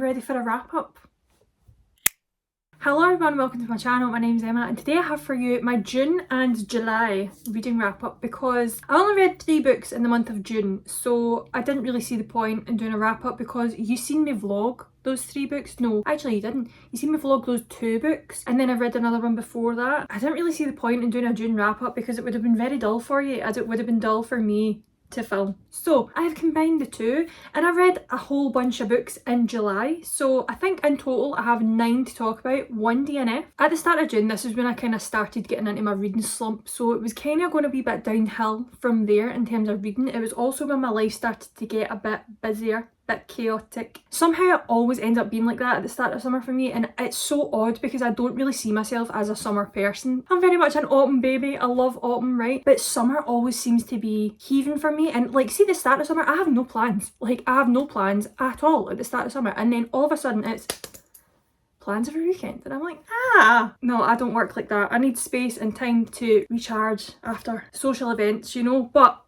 ready for a wrap up? Hello everyone, welcome to my channel. My name's Emma and today I have for you my June and July reading wrap up because I only read 3 books in the month of June, so I didn't really see the point in doing a wrap up because you seen me vlog those 3 books. No, actually you didn't. You seen me vlog those 2 books and then I read another one before that. I didn't really see the point in doing a June wrap up because it would have been very dull for you, as it would have been dull for me to film. So I have combined the 2 and I read a whole bunch of books in July, so I think in total I have 9 to talk about, 1 DNF. At the start of June, this is when I kind of started getting into my reading slump, so it was kind of going to be a bit downhill from there in terms of reading. It was also when my life started to get a bit busier, bit chaotic. Somehow it always ends up being like that at the start of summer for me, and it's so odd because I don't really see myself as a summer person. I'm very much an autumn baby. I love autumn, right? But summer always seems to be heaving for me, and like, see the start of summer, I have no plans. Like, I have no plans at all at the start of summer, and then all of a sudden it's plans every weekend, and I'm like, no, I don't work like that. I need space and time to recharge after social events, you know. But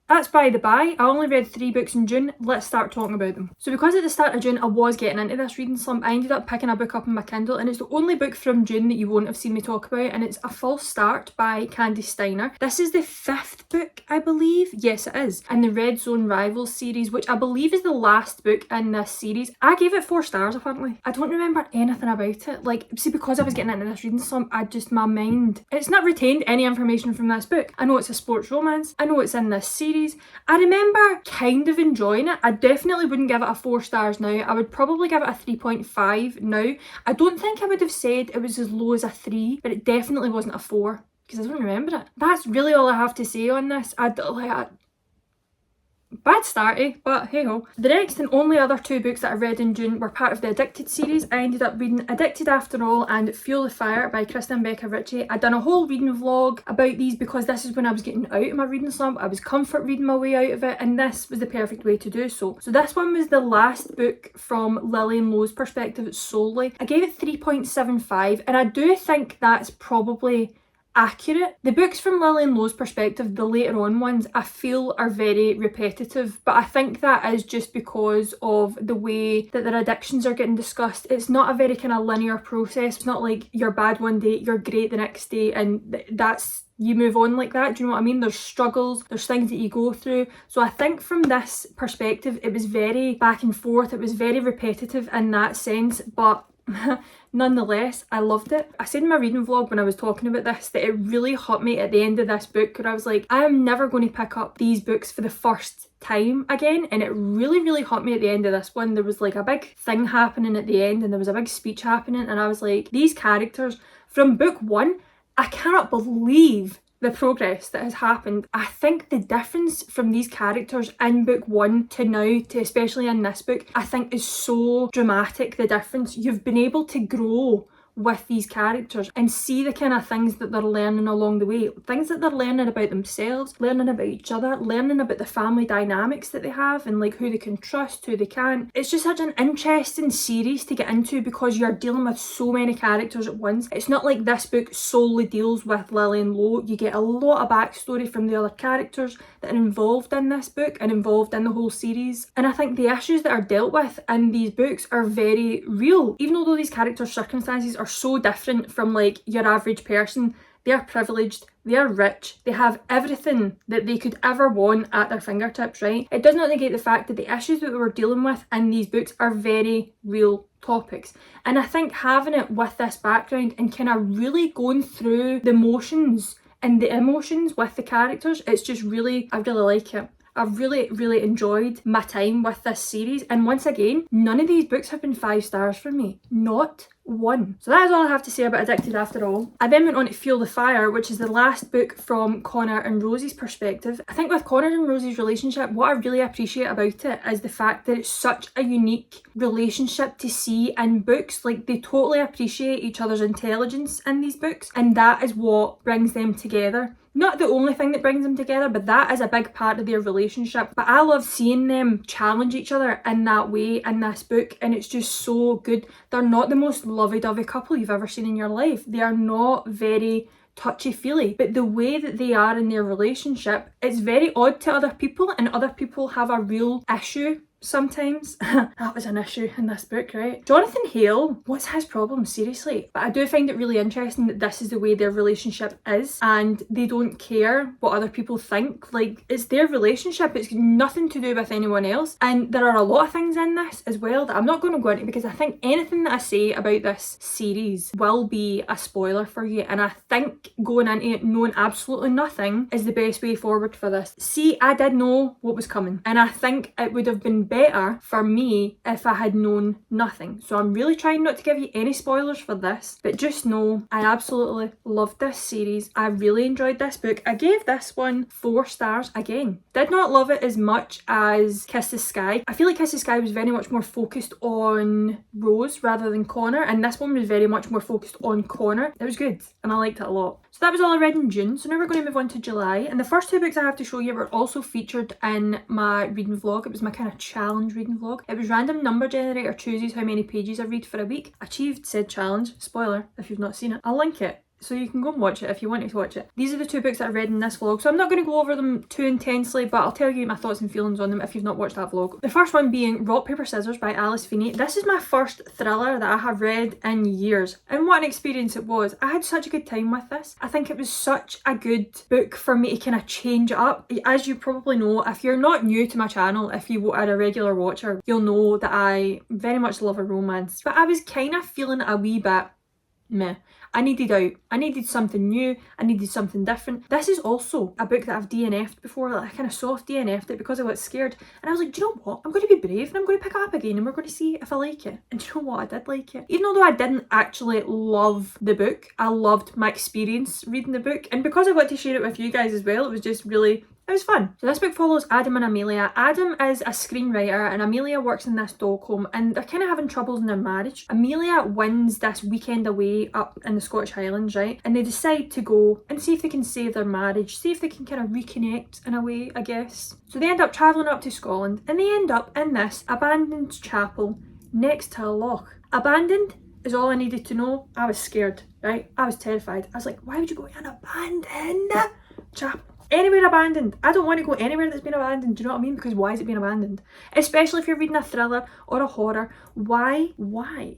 that's by the by. I only read 3 books in June. Let's start talking about them. So because at the start of June I was getting into this reading slump, I ended up picking a book up on my Kindle, and it's the only book from June that you won't have seen me talk about, and it's A False Start by Candice Steiner. This is the 5th book, I believe. Yes, it is. In the Red Zone Rivals series, which I believe is the last book in this series. I gave it 4 stars apparently. I don't remember anything about it. Like, see, because I was getting into this reading slump, my mind, it's not retained any information from this book. I know it's a sports romance. I know it's in this series. I remember kind of enjoying it. I definitely wouldn't give it a 4 stars now. I would probably give it a 3.5 now. I don't think I would have said it was as low as a 3, but it definitely wasn't a 4 because I don't remember it. That's really all I have to say on this. Bad starty, but hey ho. The next and only other 2 books that I read in June were part of the Addicted series. I ended up reading Addicted After All and Fuel the Fire by Kristen Becca Ritchie. I'd done a whole reading vlog about these because this is when I was getting out of my reading slump. I was comfort reading my way out of it, and this was the perfect way to do so. So this one was the last book from Lillian Lowe's perspective solely. I gave it 3.75, and I do think that's probably accurate. The books from Lillian Lowe's perspective, the later on ones, I feel are very repetitive, but I think that is just because of the way that their addictions are getting discussed. It's not a very kind of linear process. It's not like you're bad one day, you're great the next day, and that's you move on like that. Do you know what I mean? There's struggles, there's things that you go through. So I think from this perspective, it was very back and forth. It was very repetitive in that sense, but nonetheless, I loved it. I said in my reading vlog when I was talking about this that it really hit me at the end of this book, where I was like, I am never going to pick up these books for the first time again, and it really hit me at the end of this one. There was like a big thing happening at the end, and there was a big speech happening, and I was like, these characters from book 1, I cannot believe the progress that has happened. I think the difference from these characters in book 1 to now, to especially in this book, I think is so dramatic. The difference, you've been able to grow with these characters and see the kind of things that they're learning along the way, things that they're learning about themselves, learning about each other, learning about the family dynamics that they have, and like who they can trust, who they can't. It's just such an interesting series to get into because you're dealing with so many characters at once. It's not like this book solely deals with Lillian Lowe. You get a lot of backstory from the other characters that are involved in this book and involved in the whole series, and I think the issues that are dealt with in these books are very real. Even though these characters' circumstances are so different from like your average person, they're privileged, they're rich, they have everything that they could ever want at their fingertips, right? It does not negate the fact that the issues that we're dealing with in these books are very real topics, and I think having it with this background and kind of really going through the motions and the emotions with the characters, it's just really, I really like it. I've really enjoyed my time with this series, and once again, none of these books have been 5 stars for me. Not one. So that is all I have to say about Addicted After All. I then went on to Fuel the Fire, which is the last book from Connor and Rosie's perspective. I think with Connor and Rosie's relationship, what I really appreciate about it is the fact that it's such a unique relationship to see in books. Like, they totally appreciate each other's intelligence in these books, and that is what brings them together. Not the only thing that brings them together, but that is a big part of their relationship. But I love seeing them challenge each other in that way in this book, and it's just so good. They're not the most lovey-dovey couple you've ever seen in your life. They are not very touchy-feely, but the way that they are in their relationship, it's very odd to other people, and other people have a real issue sometimes. That was an issue in this book, right? Jonathan Hale, what's his problem? Seriously. But I do find it really interesting that this is the way their relationship is, and they don't care what other people think. Like, it's their relationship, it's nothing to do with anyone else. And there are a lot of things in this as well that I'm not going to go into, because I think anything that I say about this series will be a spoiler for you, and I think going into it knowing absolutely nothing is the best way forward for this. See, I did know what was coming, and I think it would have been better for me if I had known nothing. So I'm really trying not to give you any spoilers for this, but just know I absolutely loved this series. I really enjoyed this book. I gave this one 4 stars. Again, did not love it as much as Kiss the Sky. I feel like Kiss the Sky was very much more focused on Rose rather than Connor, and this one was very much more focused on Connor. It was good and I liked it a lot. So that was all I read in June. So now we're going to move on to July, and the first 2 books I have to show you were also featured in my reading vlog. It was my kind of challenge reading vlog. It was random number generator chooses how many pages I read for a week. Achieved said challenge. Spoiler if you've not seen it. I'll link it, so you can go and watch it if you want to watch it. These are the 2 books that I read in this vlog, so I'm not going to go over them too intensely, but I'll tell you my thoughts and feelings on them if you've not watched that vlog. The first one being Rock, Paper, Scissors by Alice Feeney. This is my first thriller that I have read in years, and what an experience it was. I had such a good time with this. I think it was such a good book for me to kind of change it up. As you probably know, if you're not new to my channel, if you are a regular watcher, you'll know that I very much love a romance, but I was kind of feeling a wee bit meh. I needed out. I needed something new. I needed something different. This is also a book that I've DNF'd before. Like, I kind of soft DNF'd it because I got scared. And I was like, do you know what? I'm going to be brave and I'm going to pick it up again and we're going to see if I like it. And do you know what? I did like it. Even though I didn't actually love the book, I loved my experience reading the book. And because I got to share it with you guys as well, it was just really... it was fun. So this book follows Adam and Amelia. Adam is a screenwriter and Amelia works in this dog home, and they're kind of having troubles in their marriage. Amelia wins this weekend away up in the Scottish Highlands, right? And they decide to go and see if they can save their marriage, see if they can kind of reconnect in a way, I guess. So they end up travelling up to Scotland and they end up in this abandoned chapel next to a loch. Abandoned is all I needed to know. I was scared, right? I was terrified. I was like, why would you go in an abandoned chapel? Anywhere abandoned. I don't want to go anywhere that's been abandoned. Do you know what I mean? Because why is it being abandoned? Especially if you're reading a thriller or a horror. Why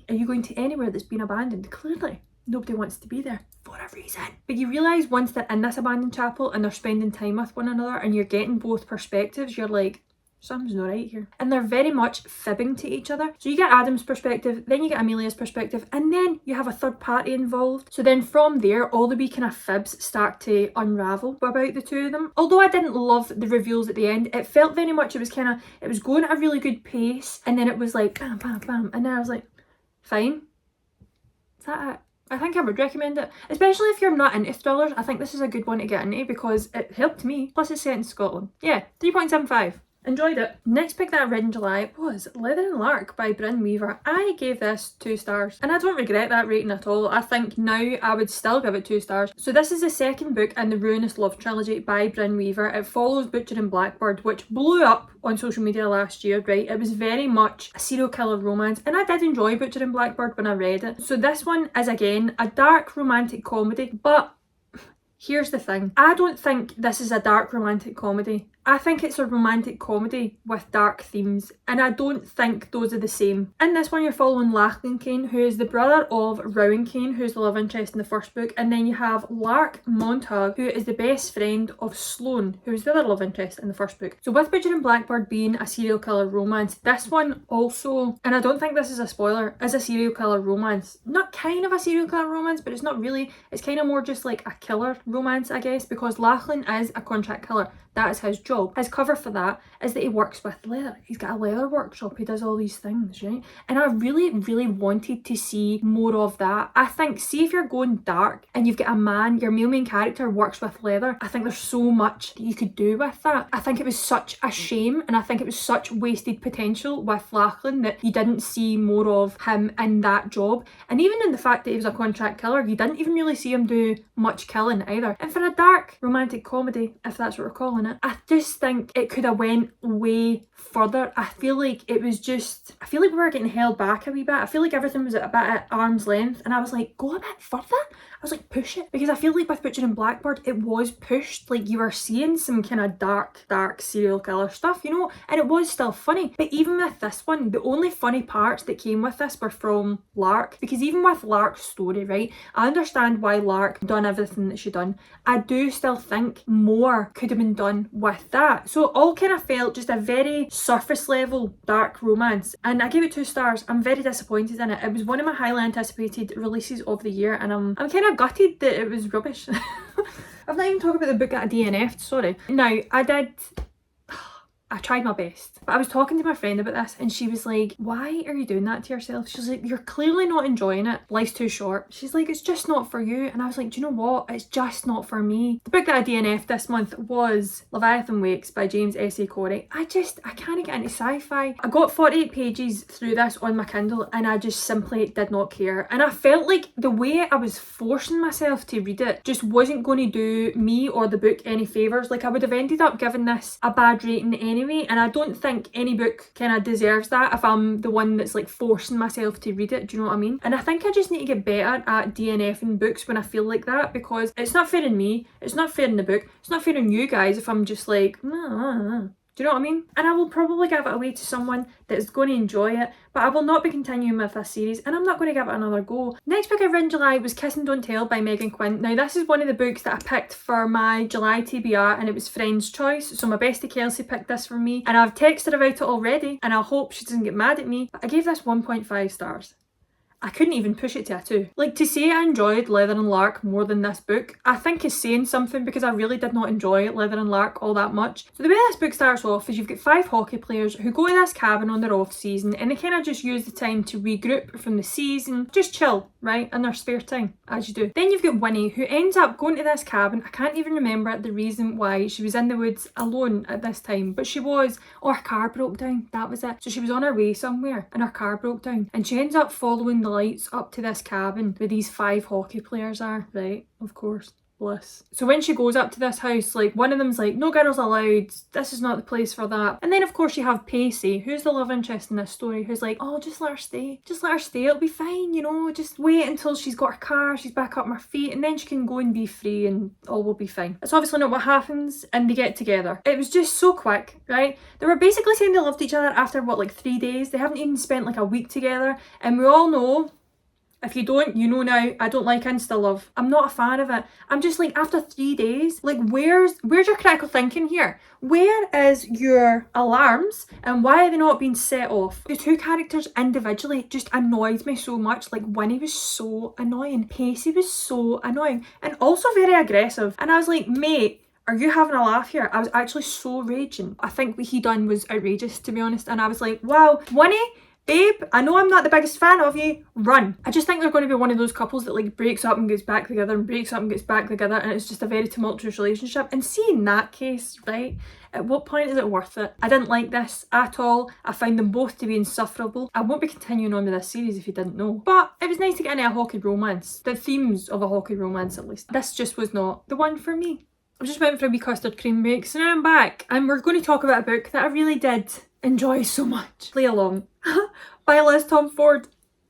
are you going to anywhere that's been abandoned? Clearly, nobody wants to be there for a reason. But you realise once they're in this abandoned chapel and they're spending time with one another and you're getting both perspectives, you're like, something's not right here. And they're very much fibbing to each other. So you get Adam's perspective, then you get Amelia's perspective, and then you have a third party involved. So then from there, all the wee kind of fibs start to unravel about the two of them. Although I didn't love the reveals at the end, it felt very much, it was going at a really good pace, and then it was like bam, bam, bam, and then I was like, fine. Is that it? I think I would recommend it, especially if you're not into thrillers. I think this is a good one to get into because it helped me. Plus it's set in Scotland. Yeah, 3.75. Enjoyed it. Next book that I read in July was Leather and Lark by Bryn Weaver. I gave this 2 stars and I don't regret that rating at all. I think now I would still give it 2 stars. So this is the second book in the Ruinous Love trilogy by Bryn Weaver. It follows Butcher and Blackbird, which blew up on social media last year, right? It was very much a serial killer romance, and I did enjoy Butcher and Blackbird when I read it. So this one is again a dark romantic comedy, but here's the thing. I don't think this is a dark romantic comedy. I think it's a romantic comedy with dark themes, and I don't think those are the same. In this one, you're following Lachlan Kane, who is the brother of Rowan Kane, who's the love interest in the first book, and then you have Lark Montague, who is the best friend of Sloane, who is the other love interest in the first book. So with Butcher and Blackbird being a serial killer romance, this one also, and I don't think this is a spoiler, is a serial killer romance. Not kind of a serial killer romance, but it's not really. It's kind of more just like a killer romance, I guess, because Lachlan is a contract killer. That is his job. His cover for that is that he works with leather. He's got a leather workshop. He does all these things, right? And I really, really wanted to see more of that. I think, see if you're going dark and you've got a man, your male main character works with leather, I think there's so much that you could do with that. I think it was such a shame, and I think it was such wasted potential with Lachlan that you didn't see more of him in that job. And even in the fact that he was a contract killer, you didn't even really see him do much killing either. And for a dark romantic comedy, if that's what we're calling in it. I just think it could have went way further. I feel like we were getting held back a wee bit. I feel like everything was a bit at arm's length, and I was like, go a bit further. I was like, push it. Because I feel like with Butcher and Blackbird, it was pushed. Like, you were seeing some kind of dark serial killer stuff, you know? And it was still funny. But even with this one, the only funny parts that came with this were from Lark. Because even with Lark's story, right, I understand why Lark done everything that she done. I do still think more could have been done with that. So it all kind of felt just a very surface level dark romance. And I gave it 2 stars. I'm very disappointed in it. It was one of my highly anticipated releases of the year, and I'm kind of gutted that it was rubbish. I've not even talked about the book that I DNF'd, sorry. Now, I tried my best. But I was talking to my friend about this, and she was like, why are you doing that to yourself? She's like, you're clearly not enjoying it. Life's too short. She's like, it's just not for you. And I was like, do you know what? It's just not for me. The book that I DNF'd this month was Leviathan Wakes by James S.A. Corey. I can't get into sci-fi. I got 48 pages through this on my Kindle, and I just simply did not care. And I felt like the way I was forcing myself to read it just wasn't going to do me or the book any favours. Like, I would have ended up giving this a bad rating anyway. And I don't think any book kind of deserves that if I'm the one that's like forcing myself to read it. Do you know what I mean? And I think I just need to get better at DNFing books when I feel like that, because it's not fair in me, it's not fair in the book, it's not fair in you guys if I'm just like, nah. Do you know what I mean? And I will probably give it away to someone that is going to enjoy it, but I will not be continuing with this series, and I'm not going to give it another go. Next book I read in July was Kiss and Don't Tell by Megan Quinn. Now, this is one of the books that I picked for my July TBR, and it was Friend's choice, so my bestie Kelsey picked this for me, and I've texted her about it already, and I hope she doesn't get mad at me, but I gave this 1.5 stars. I couldn't even push it to a 2. Like, to say I enjoyed Leather and Lark more than this book, I think is saying something, because I really did not enjoy Leather and Lark all that much. So the way this book starts off is you've got 5 hockey players who go to this cabin on their off season, and they kind of just use the time to regroup from the season, just chill, right, in their spare time, as you do. Then you've got Winnie, who ends up going to this cabin. I can't even remember the reason why she was in the woods alone at this time, but she was, her car broke down, that was it. So she was on her way somewhere, and her car broke down, and she ends up following the lights up to this cabin where these 5 hockey players are, right? Of course. Bliss. So when she goes up to this house, like, one of them's like, no girls allowed, this is not the place for that. And then of course you have Pacey, who's the love interest in this story, who's like, oh, just let her stay, it'll be fine, you know, just wait until she's got her car, she's back up on her feet, and then she can go and be free and all will be fine. It's obviously not what happens, and they get together. It was just so quick, right? They were basically saying they loved each other after what, like 3 days? They haven't even spent like a week together, and we all know, if you don't, you know now, I don't like insta love. I'm not a fan of it. I'm just like, after 3 days, like, where's your critical thinking here? Where is your alarms, and why are they not being set off? The 2 characters individually just annoyed me so much. Like, Winnie was so annoying, Pacey was so annoying, and also very aggressive. And I was like, mate, are you having a laugh here? I was actually so raging. I think what he done was outrageous, to be honest. And I was like, wow, Winnie, babe, I know I'm not the biggest fan of you, run. I just think they're going to be one of those couples that like breaks up and gets back together and breaks up and gets back together, and it's just a very tumultuous relationship. And see, in that case, right, at what point is it worth it? I didn't like this at all. I found them both to be insufferable. I won't be continuing on with this series if you didn't know. But it was nice to get into a hockey romance. The themes of a hockey romance, at least. This just was not the one for me. I just went for a wee custard cream break, so now I'm back. And we're going to talk about a book that I really did enjoy so much. Play along. By Liz Tom Ford.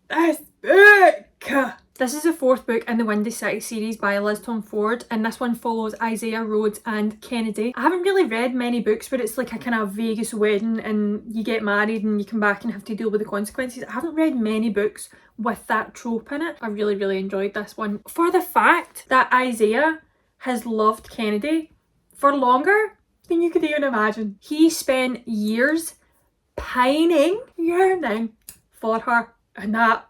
This book! This is the 4th book in the Windy City series by Liz Tom Ford, and this one follows Isaiah, Rhodes and Kennedy. I haven't really read many books where it's like a kind of Vegas wedding and you get married and you come back and have to deal with the consequences. I haven't read many books with that trope in it. I really, really enjoyed this one. For the fact that Isaiah has loved Kennedy for longer than you could even imagine. He spent years pining, yearning for her, and that,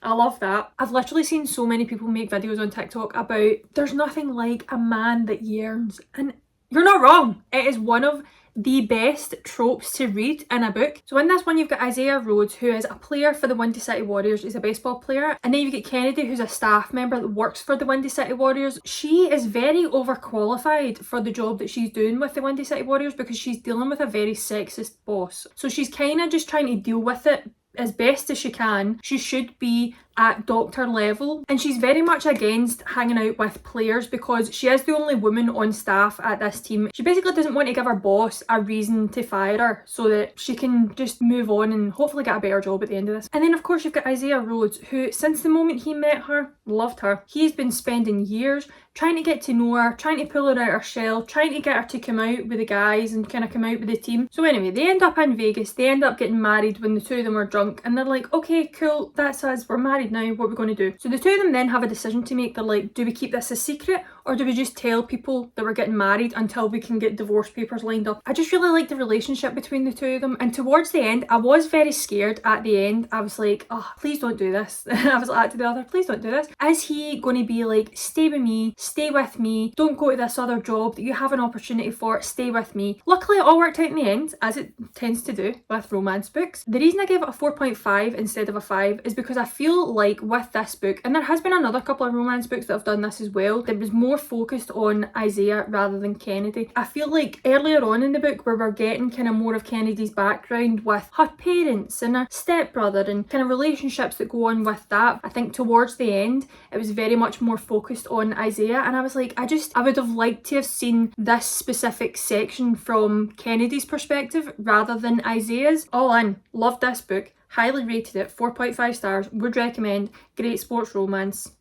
I love that. I've literally seen so many people make videos on TikTok about there's nothing like a man that yearns, and you're not wrong. It is one of the best tropes to read in a book. So in this one you've got Isaiah Rhodes, who is a player for the Windy City Warriors. He's a baseball player. And then you get Kennedy, who's a staff member that works for the Windy City Warriors. She is very overqualified for the job that she's doing with the Windy City Warriors because she's dealing with a very sexist boss. So she's kind of just trying to deal with it as best as she can. She should be at doctor level, and she's very much against hanging out with players because she is the only woman on staff at this team. She basically doesn't want to give her boss a reason to fire her so that she can just move on and hopefully get a better job at the end of this. And then of course you've got Isaiah Rhodes, who since the moment he met her, loved her. He's been spending years trying to get to know her, trying to pull her out her shell, trying to get her to come out with the guys and kind of come out with the team. So anyway, they end up in Vegas, they end up getting married when the two of them are drunk, and they're like, okay, cool, that's us, we're married now, what are we going to do? So the two of them then have a decision to make. They're like, do we keep this a secret or do we just tell people that we're getting married until we can get divorce papers lined up? I just really like the relationship between the two of them, and towards the end I was very scared at the end. I was like, oh, please don't do this. I was like to the other, please don't do this. Is he going to be like, stay with me, stay with me, don't go to this other job that you have an opportunity for, stay with me? Luckily it all worked out in the end, as it tends to do with romance books. The reason I gave it a 4.5 instead of a 5 is because I feel like with this book, and there has been another couple of romance books that have done this as well, that was more focused on Isaiah rather than Kennedy. I feel like earlier on in the book where we're getting kind of more of Kennedy's background with her parents and her stepbrother and kind of relationships that go on with that, I think towards the end it was very much more focused on Isaiah, and I was like, I would have liked to have seen this specific section from Kennedy's perspective rather than Isaiah's. All in, loved this book, highly rated it, 4.5 stars, would recommend, great sports romance.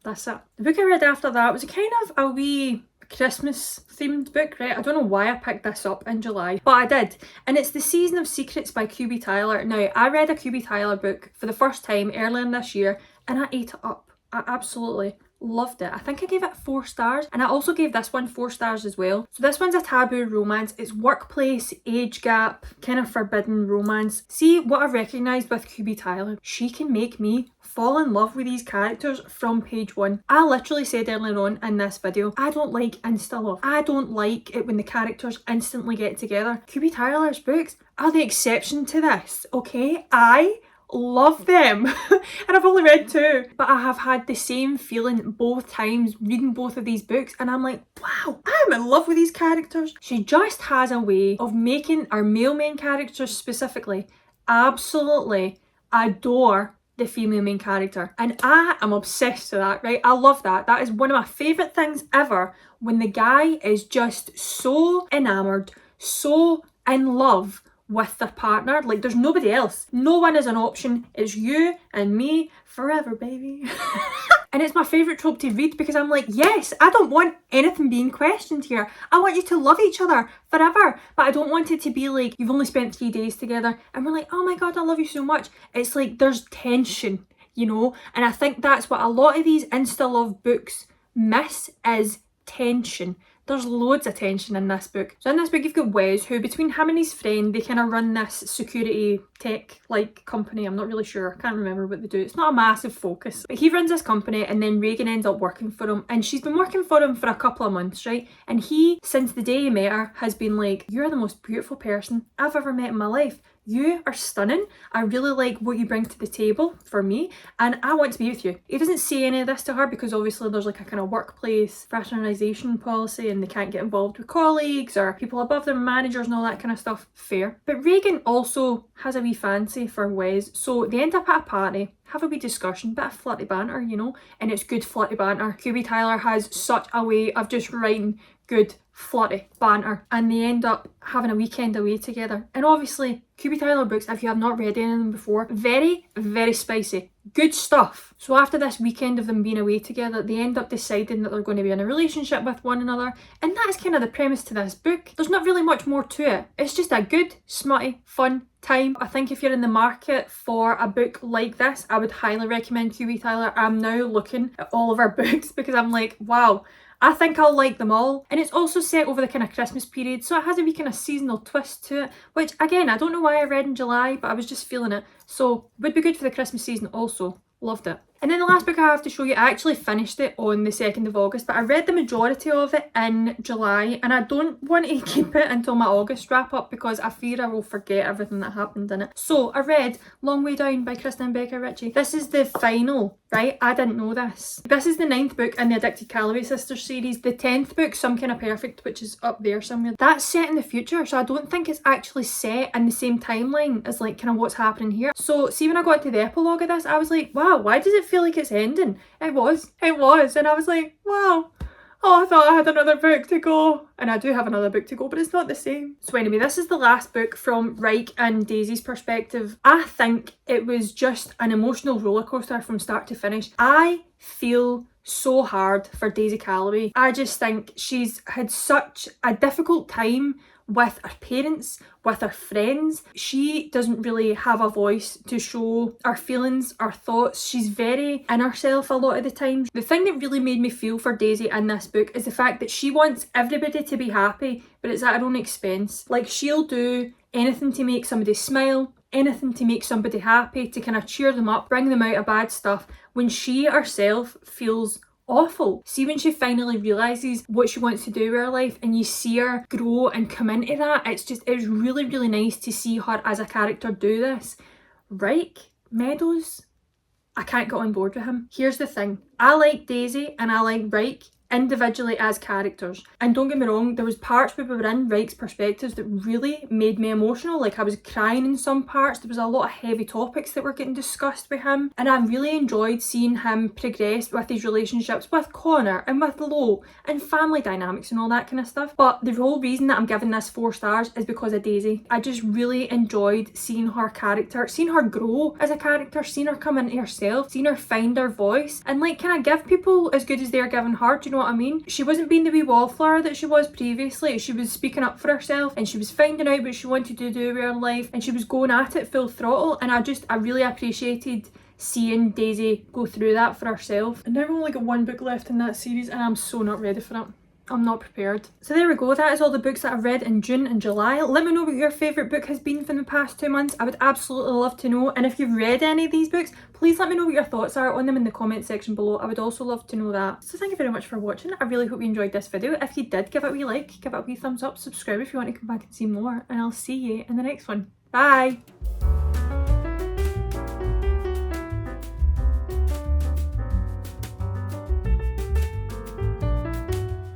That's it. The book I read after that was a kind of a wee Christmas themed book, right? I don't know why I picked this up in July, but I did, and it's The Season of Secrets by QB Tyler. Now, I read a QB Tyler book for the first time earlier this year and I ate it up. I absolutely loved it. I think I gave it 4 stars, and I also gave this one 4 stars as well. So this one's a taboo romance. It's workplace, age gap, kind of forbidden romance. See, what I've recognised with QB Tyler, she can make me fall in love with these characters from page 1. I literally said earlier on in this video, I don't like insta love. I don't like it when the characters instantly get together. QB Tyler's books are the exception to this, okay? I love them and I've only read 2, but I have had the same feeling both times reading both of these books, and I'm like, wow, I'm in love with these characters. She just has a way of making our male main characters specifically absolutely adore the female main character, and I am obsessed with that, right? I love that. That is one of my favourite things ever, when the guy is just so enamoured, so in love with their partner, like there's nobody else. No one is an option. It's you and me forever, baby. And it's my favourite trope to read because I'm like, yes, I don't want anything being questioned here. I want you to love each other forever, but I don't want it to be like you've only spent 3 days together and we're like, oh my god, I love you so much. It's like there's tension, you know? And I think that's what a lot of these insta love books miss, is tension. There's loads of tension in this book. So in this book you've got Wes, who between him and his friend, they kind of run this security tech like company. I'm not really sure, I can't remember what they do. It's not a massive focus, but he runs this company, and then Reagan ends up working for him, and she's been working for him for a couple of months, right? And he, since the day he met her, has been like, you're the most beautiful person I've ever met in my life. You are stunning. I really like what you bring to the table for me, and I want to be with you. He doesn't say any of this to her because obviously there's like a kind of workplace fraternization policy and they can't get involved with colleagues or people above them, managers and all that kind of stuff. Fair. But Reagan also has a wee fancy for Wes, so they end up at a party, have a wee discussion, bit of flirty banter, you know, and it's good flirty banter. QB Tyler has such a way of just writing good flirty banter, and they end up having a weekend away together. And obviously QB Tyler books, if you have not read any of them before, very, very spicy, good stuff. So after this weekend of them being away together, they end up deciding that they're going to be in a relationship with one another, and that is kind of the premise to this book. There's not really much more to it. It's just a good, smutty, fun time. I think if you're in the market for a book like this, I would highly recommend QB Tyler. I'm now looking at all of our books because I'm like, wow, I think I'll like them all. And it's also set over the kind of Christmas period, so it has a wee kind of seasonal twist to it, which again, I don't know why I read in July, but I was just feeling it. So would be good for the Christmas season also. Loved it. And then the last book I have to show you, I actually finished it on the 2nd of August, but I read the majority of it in July, and I don't want to keep it until my August wrap up because I fear I will forget everything that happened in it. So I read Long Way Down by Kristen and Becca Ritchie. This is the final, right? I didn't know this. This is the 9th book in the Addicted Calloway Sisters series. The 10th book, Some Kind of Perfect, which is up there somewhere, that's set in the future, so I don't think it's actually set in the same timeline as like kind of what's happening here. So see, when I got to the epilogue of this, I was like, wow, why does it feel like it's ending? It was, and I was like, wow. Oh, I thought I had another book to go. And I do have another book to go, but it's not the same. So anyway, this is the last book from Reich and Daisy's perspective. I think it was just an emotional rollercoaster from start to finish. I feel so hard for Daisy Calloway. I just think she's had such a difficult time with her parents, with her friends. She doesn't really have a voice to show her feelings, her thoughts. She's very in herself a lot of the time. The thing that really made me feel for Daisy in this book is the fact that she wants everybody to be happy, but it's at her own expense. Like, she'll do anything to make somebody smile, anything to make somebody happy, to kind of cheer them up, bring them out of bad stuff, when she herself feels awful. See, when she finally realises what she wants to do with her life and you see her grow and come into that, it's really, really nice to see her as a character do this. Reich Meadows, I can't get on board with him. Here's the thing, I like Daisy and I like Reich individually as characters, and don't get me wrong, there was parts where we were in Reich's perspectives that really made me emotional. Like, I was crying in some parts. There was a lot of heavy topics that were getting discussed with him, and I really enjoyed seeing him progress with his relationships with Connor and with Lo and family dynamics and all that kind of stuff. But the whole reason that I'm giving this 4 stars is because of Daisy. I just really enjoyed seeing her character, seeing her grow as a character, seeing her come into herself, seeing her find her voice, and like, can I give people as good as they're giving her? Do you know what I mean? She wasn't being the wee wallflower that she was previously. She was speaking up for herself, and she was finding out what she wanted to do with her life, and she was going at it full throttle, and I really appreciated seeing Daisy go through that for herself. And now we've only got 1 book left in that series, and I'm so not ready for it. I'm not prepared. So there we go, that is all the books that I've read in June and July. Let me know what your favourite book has been from the past 2 months. I would absolutely love to know. And if you've read any of these books, please let me know what your thoughts are on them in the comment section below. I would also love to know that. So thank you very much for watching. I really hope you enjoyed this video. If you did, give it a wee like, give it a wee thumbs up, subscribe if you want to come back and see more, and I'll see you in the next one. Bye!